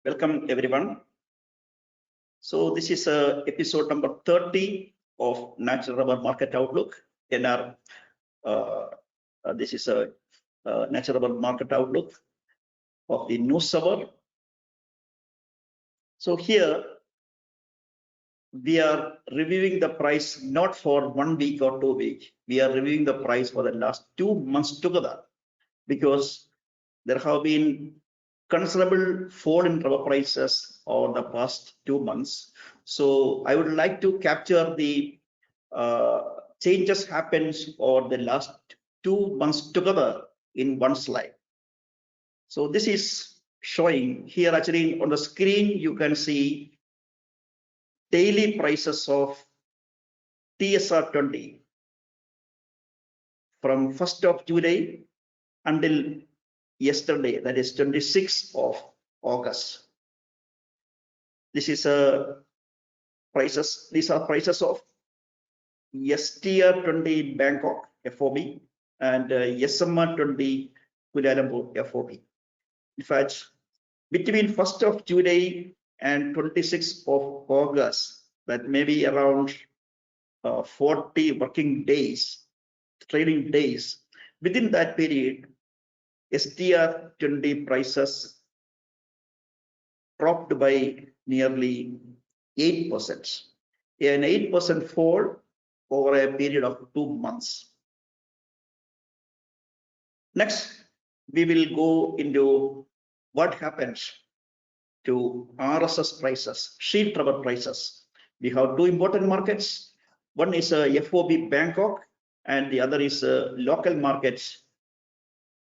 Welcome everyone. So this is episode number 30 of Natural Rubber Market Outlook. NR. This is a Natural Rubber Market Outlook of the news hour. So here we are reviewing the price not for 1 week or 2 weeks. We are reviewing the price for the last 2 months together, because there have been considerable fall in rubber prices over the past 2 months. So I would like to capture the changes happens over the last 2 months together in one slide. So this is showing here. Actually on the screen you can see daily prices of TSR20 from 1st of July until yesterday, that is 26th of August. This is prices. These are prices of STR20 Bangkok FOB and SMR20 Kuala Lumpur FOB. In fact, between 1st of July and 26th of August, that may be around 40 working days, trading days. Within that period, STR20 prices dropped by nearly 8%, an 8% fall over a period of 2 months. Next, we will go into what happens to RSS prices, sheet rubber prices. We have two important markets. One is FOB Bangkok and the other is local markets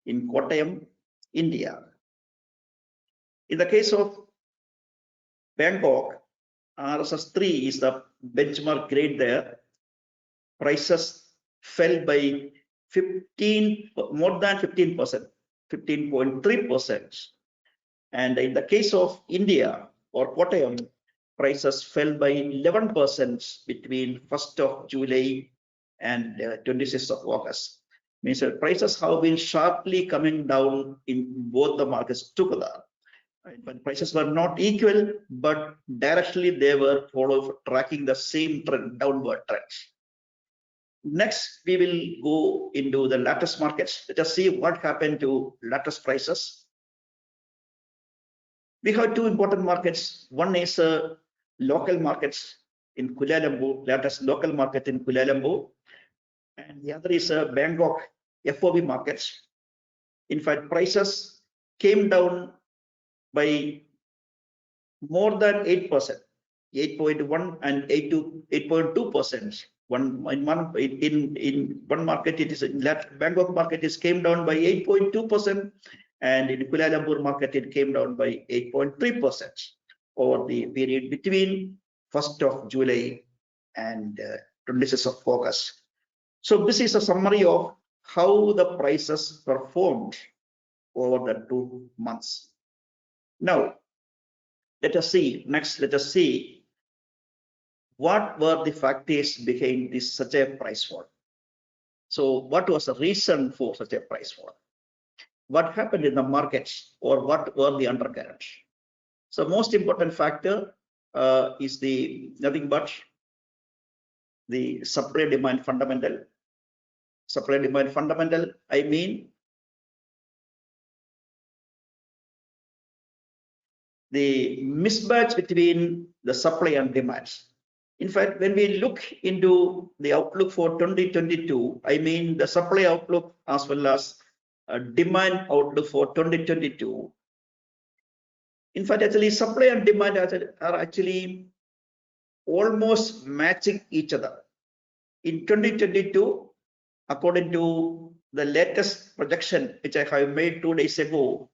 in Kottayam, India. In the case of Bangkok, RSS3 is the benchmark grade there. Prices fell by more than 15%, 15.3%. And in the case of India or Kottayam, prices fell by 11% between 1st of July and 26th of August. Means that prices have been sharply coming down in both the markets together. But prices were not equal, but directionally they were tracking the same trend, downward trend. Next, we will go into the lattice markets. Let us see what happened to lattice prices. We have two important markets. One is local markets in Kuala Lumpur, lattice local market in Kuala Lumpur, and the other is Bangkok FOB markets. In fact, prices came down by more than 8%, 8.1 and 8.2%. In one market, it is in Bangkok market, it came down by 8.2%, and in Kuala Lumpur market, it came down by 8.3% over the period between 1st of July and 26th of August. So this is a summary of how the prices performed over the 2 months. Now, let us see. Next, let us see what were the factors behind such a price fall. So what was the reason for such a price fall? What happened in the markets, or what were the undercurrents? So most important factor is nothing but the supply demand fundamental. Supply demand fundamental, I mean the mismatch between the supply and demand. In fact, when we look into the outlook for 2022, I mean the supply outlook as well as demand outlook for 2022. In fact, actually supply and demand are actually almost matching each other. In 2022, according to the latest projection which I have made 2 days ago,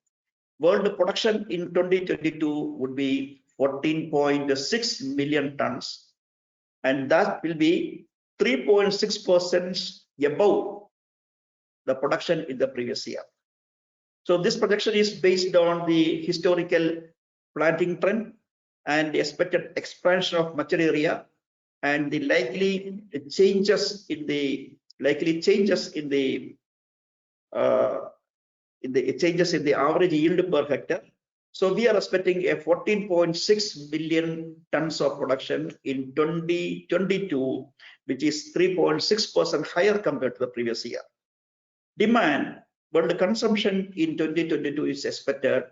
world production in 2022 would be 14.6 million tons, and that will be 3.6% above the production in the previous year. So this projection is based on the historical planting trend and the expected expansion of mature area and the likely changes in the average yield per hectare So we are expecting a 14.6 million tons of production in 2022, which is 3.6% higher compared to the previous year. Demand, world consumption in 2022 is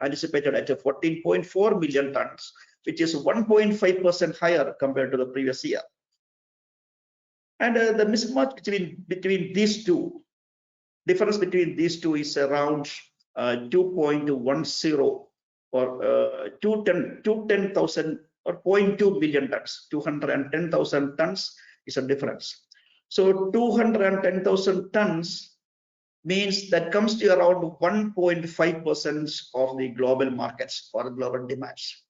anticipated at 14.4 million tons, which is 1.5% higher compared to the previous year. And the mismatch between these two, difference between these two is around 2.10 or 210,000 or 0.2 million tons. 210,000 tons is a difference. So 210,000 tons means that comes to around 1.5% of the global markets or global demands.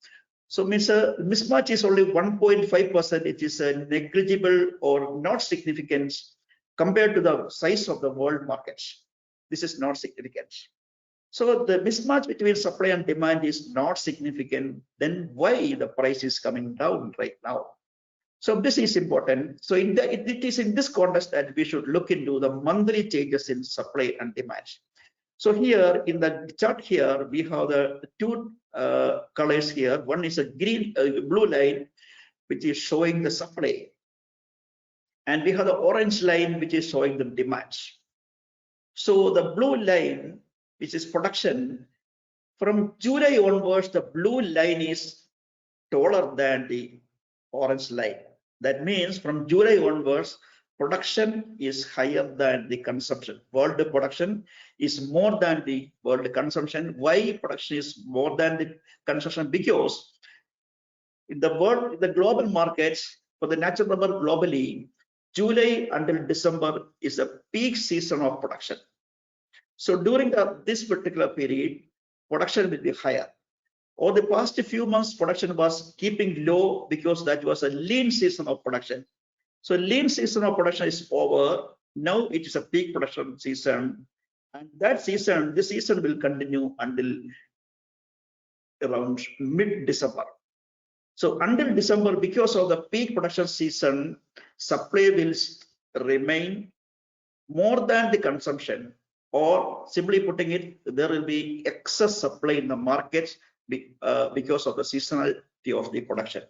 So means a mismatch is only 1.5%. It is a negligible or not significant compared to the size of the world markets. This is not significant. So the mismatch between supply and demand is not significant. Then why the price is coming down right now? So this is important. So it is in this context that we should look into the monthly changes in supply and demand. So here in the chart here, we have the two colors here. One is a blue line, which is showing the supply. And we have the orange line, which is showing the demands. So the blue line, which is production, from July onwards, the blue line is taller than the orange line. That means from July onwards, production is higher than the consumption. World production is more than the world consumption. Why production is more than the consumption? Because in the world, the global markets for the natural rubber globally, July until December is a peak season of production. So during this particular period, production will be higher. Over the past few months, production was keeping low because that was a lean season of production. So lean season of production is over. Now it is a peak production season. And this season will continue until around mid-December. So until December, because of the peak production season, supply will remain more than the consumption, or simply putting it, there will be excess supply in the markets because of the seasonality of the production.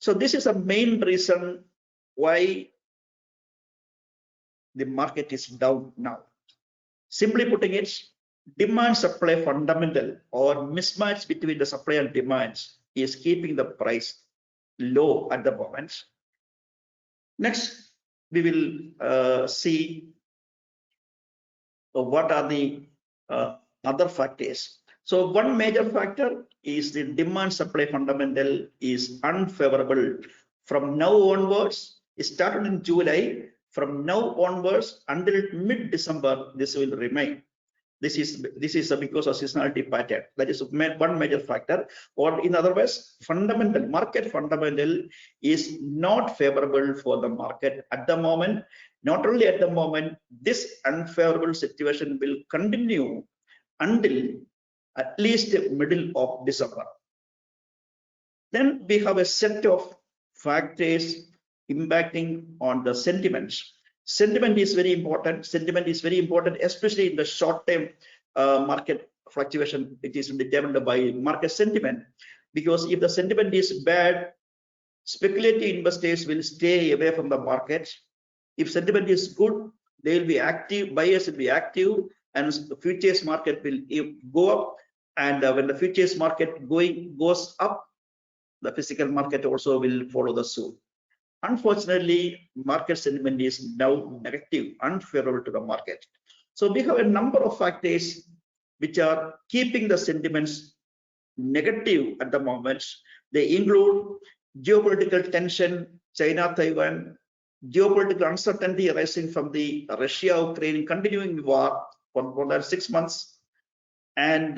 So this is a main reason why the market is down now. Simply putting it, demand supply fundamental or mismatch between the supply and demands is keeping the price low at the moment. Next, we will see what are the other factors. So one major factor is the demand supply fundamental is unfavorable. From now onwards, it started in July. From now onwards until mid-December, this will remain. This is because of seasonality pattern. That is one major factor. Or in other words, market fundamental is not favorable for the market at the moment. Not only at the moment, this unfavorable situation will continue until at least the middle of December. Then we have a set of factors impacting on the sentiments. Sentiment is very important. Sentiment is very important, especially in the short-term market fluctuation. It is determined by market sentiment, because if the sentiment is bad, speculative investors will stay away from the market. If sentiment is good, they will be active. Buyers will be active, and the futures market will go up. And when the futures market goes up, the physical market also will follow the suit. Unfortunately, market sentiment is now negative, unfavorable to the market. So we have a number of factors which are keeping the sentiments negative at the moment. They include geopolitical tension, China-Taiwan, geopolitical uncertainty arising from the Russia-Ukraine continuing war for more than 6 months, and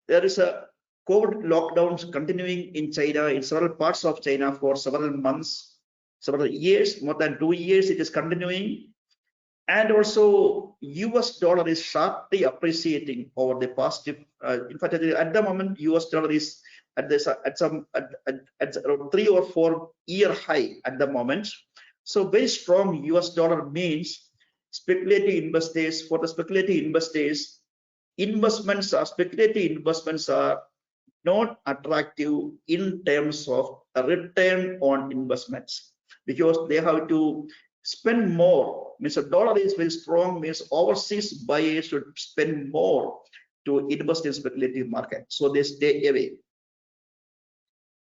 there is a COVID lockdowns continuing in China, in several parts of China for several months, several years, more than 2 years it is continuing. And also US dollar is sharply appreciating over the past, in fact, at the moment, US dollar is at around 3 or 4 year high at the moment. So very strong US dollar means speculative investors, for the speculative investors, investments are speculative investments are not attractive in terms of a return on investments, because they have to spend more. Means the dollar is very strong, means overseas buyers should spend more to invest in speculative market, so they stay away.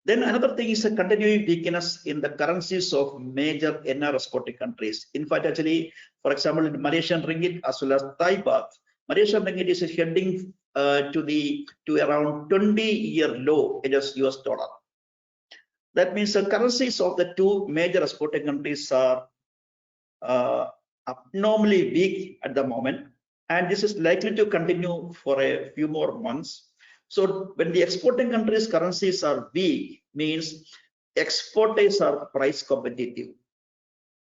Then another thing is a continuing weakness in the currencies of major NR exporting countries. In fact, actually, for example, in Malaysian ringgit as well as Thai baht, Malaysian ringgit is heading to around 20-year low against US dollar. That means the currencies of the two major exporting countries are abnormally weak at the moment, and this is likely to continue for a few more months. So when the exporting countries' currencies are weak, means exporters are price competitive.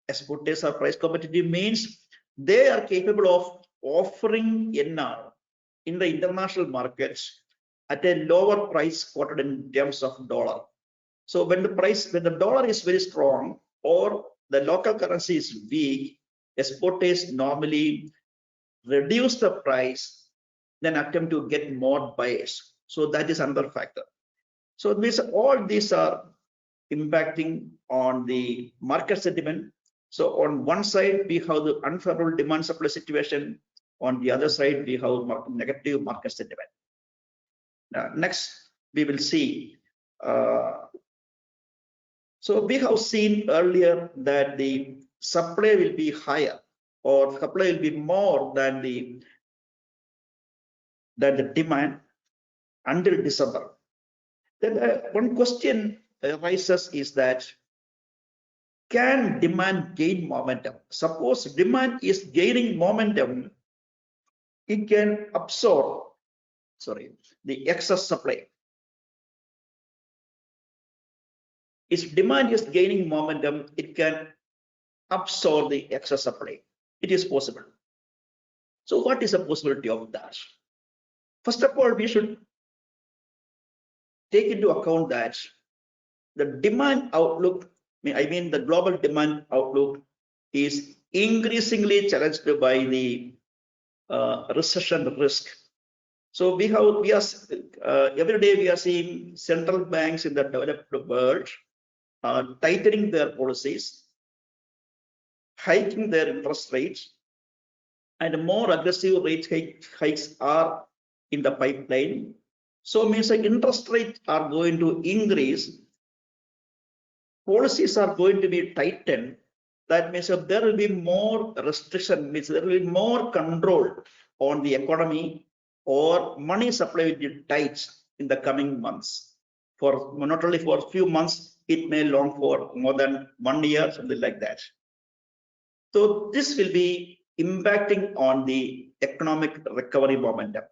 Exporters are price competitive means they are capable of offering NR in the international markets at a lower price quoted in terms of dollar. So when the dollar is very strong or the local currency is weak, exporters normally reduce the price, then attempt to get more buyers. So that is another factor. So all these are impacting on the market sentiment. So on one side, we have the unfavorable demand supply situation. On the other side, we have negative market sentiment. Next, we will see. So we have seen earlier that the supply will be higher, or supply will be more than the demand until December. Then one question arises is that, can demand gain momentum? Suppose demand is gaining momentum, it can absorb the excess supply. If demand is gaining momentum, it can absorb the excess supply. It is possible. So what is the possibility of that? First of all, we should take into account that the demand outlook, I mean the global demand outlook, is increasingly challenged by the recession risk. So every day we are seeing central banks in the developed world tightening their policies, hiking their interest rates, and more aggressive rate hikes are in the pipeline. So means like interest rates are going to increase, policies are going to be tightened. That means that there will be more restriction, means there will be more control on the economy, or money supply will be tight in the coming months. For not only for a few months, it may long for more than 1 year, something like that. So this will be impacting on the economic recovery momentum.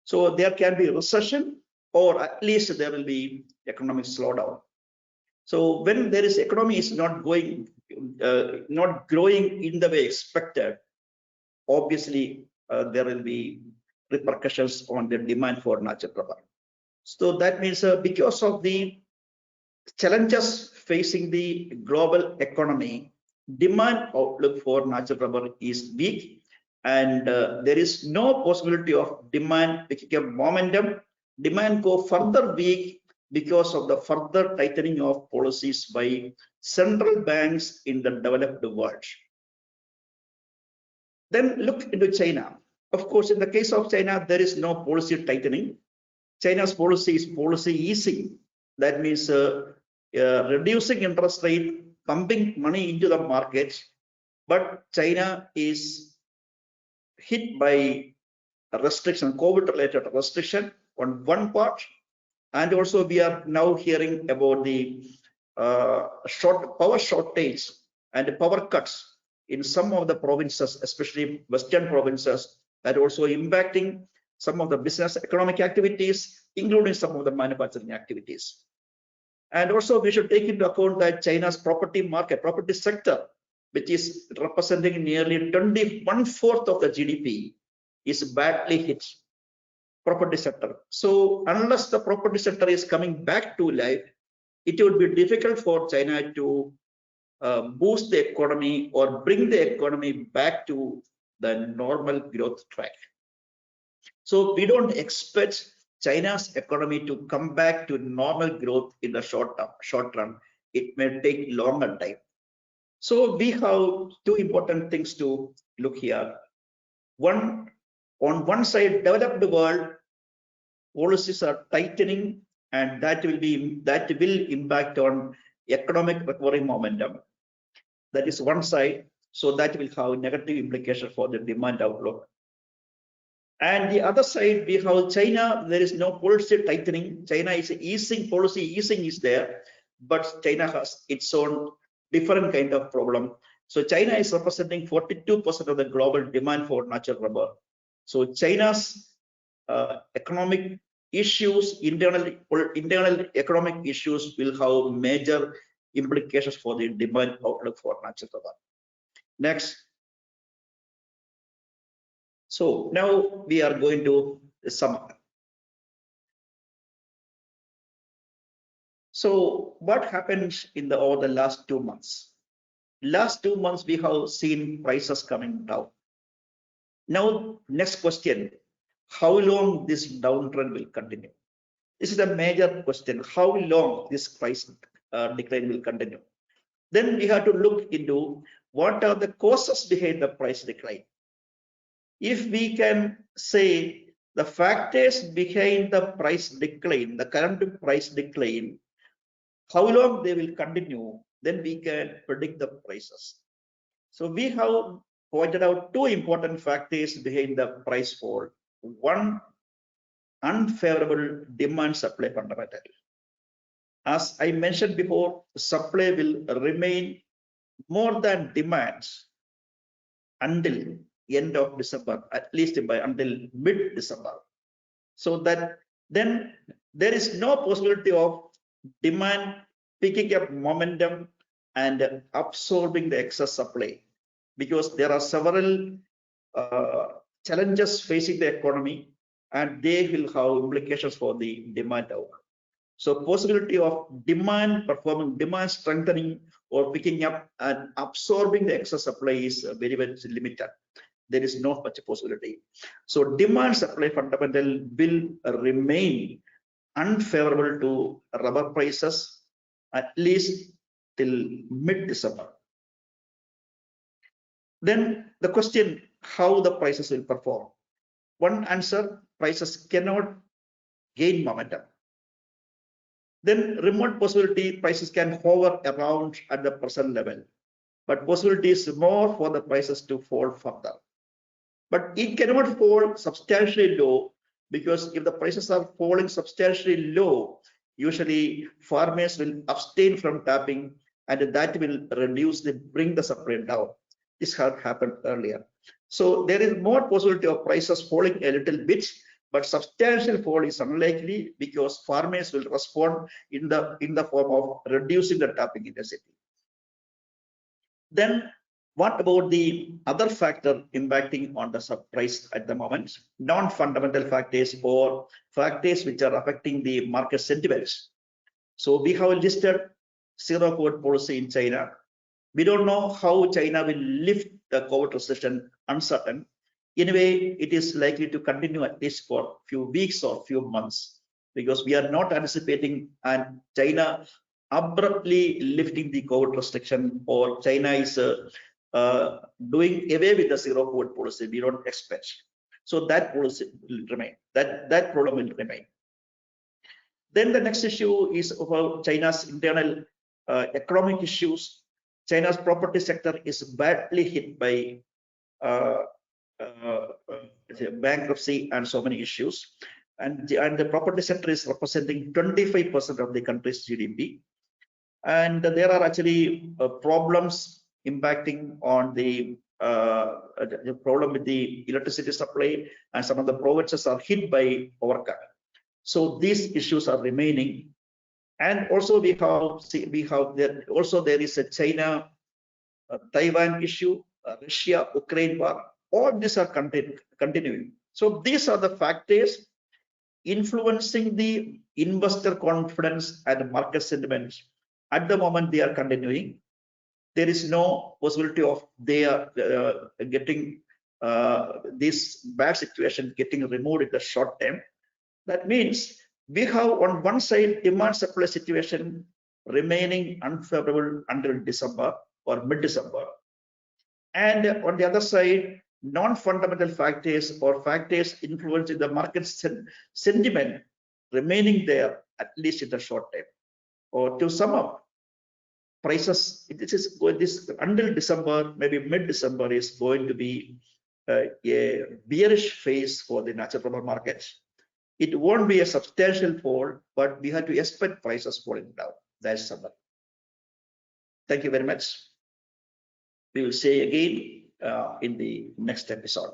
So there can be recession, or at least there will be economic slowdown. So when there is economy is not growing in the way expected, obviously there will be repercussions on the demand for natural rubber. So that means because of the challenges facing the global economy, demand outlook for natural rubber is weak, and there is no possibility of demand picking up momentum. Demand go further weak because of the further tightening of policies by central banks in the developed world. Then look into China. Of course, in the case of China, there is no policy tightening. China's policy is policy easing. That means reducing interest rate, pumping money into the markets. But China is hit by a restriction, COVID-related restriction on one part. And also we are now hearing about the power shortage and power cuts in some of the provinces, especially western provinces, that also impacting some of the business economic activities, including some of the manufacturing activities. And also we should take into account that China's property sector, which is representing nearly 1/4 of the GDP, is badly hit. Property sector. So unless the property sector is coming back to life, it would be difficult for China to boost the economy or bring the economy back to the normal growth track. So we don't expect China's economy to come back to normal growth in the short run. It may take longer time. So we have two important things to look here. One, on one side, developed world policies are tightening, and that will impact on economic recovery momentum. That is one side. So that will have negative implication for the demand outlook. And the other side, we have China. There is no policy tightening. China is easing, policy easing is there, but China has its own different kind of problem. So China is representing 42% of the global demand for natural rubber. So China's economic issues, internal economic issues will have major implications for the demand outlook for natural rubber. Next. So now we are going to sum up. So what happened in over the last 2 months? Last 2 months we have seen prices coming down. Now next question, how long this downtrend will continue? This is a major question. How long this price decline will continue? Then we have to look into what are the causes behind the price decline. If we can say the factors behind the price decline, the current price decline, how long they will continue, then we can predict the prices. So we have pointed out two important factors behind the price fall. One, unfavorable demand supply fundamental. As I mentioned before, supply will remain more than demands until end of December, at least until mid-December. So that then there is no possibility of demand picking up momentum and absorbing the excess supply, because there are several challenges facing the economy, and they will have implications for the demand outcome. So possibility of demand strengthening or picking up and absorbing the excess supply is very, very limited. There is no such possibility. So demand supply fundamental will remain unfavorable to rubber prices at least till mid-December. Then the question, how the prices will perform? One answer, prices cannot gain momentum. Then remote possibility, prices can hover around at the present level, but possibility is more for the prices to fall further. But it cannot fall substantially low, because if the prices are falling substantially low, usually farmers will abstain from tapping, and that will bring the supply down. This had happened earlier. So there is more possibility of prices falling a little bit, but substantial fall is unlikely, because farmers will respond in the form of reducing the tapping intensity. Then what about the other factor impacting on the price at the moment? Non-fundamental factors or factors which are affecting the market sentiments. So we have listed zero COVID policy in China. We don't know how China will lift the COVID restriction, uncertain. Anyway, it is likely to continue at least for a few weeks or few months, because we are not anticipating and China abruptly lifting the COVID restriction, or China is doing away with the zero COVID policy. We don't expect. So that policy will remain. That problem will remain. Then the next issue is about China's internal economic issues. China's property sector is badly hit by bankruptcy and so many issues, and the property sector is representing 25% of the country's GDP, and there are actually problems impacting on the problem with the electricity supply, and some of the provinces are hit by overcut. So these issues are remaining. And also there is a China Taiwan issue, Russia Ukraine war. All these are continuing. So these are the factors influencing the investor confidence and market sentiments. At the moment, they are continuing. There is no possibility of they are getting this bad situation getting removed in the short term. That means we have on one side demand supply situation remaining unfavorable until December or mid-December. And on the other side, non-fundamental factors or factors influencing the market sentiment remaining there at least in the short term. Or to sum up, prices, this until December, maybe mid-December is going to be a bearish phase for the natural rubber markets. It won't be a substantial fall, but we have to expect prices falling down. That's summer. Thank you very much. We will see you again in the next episode.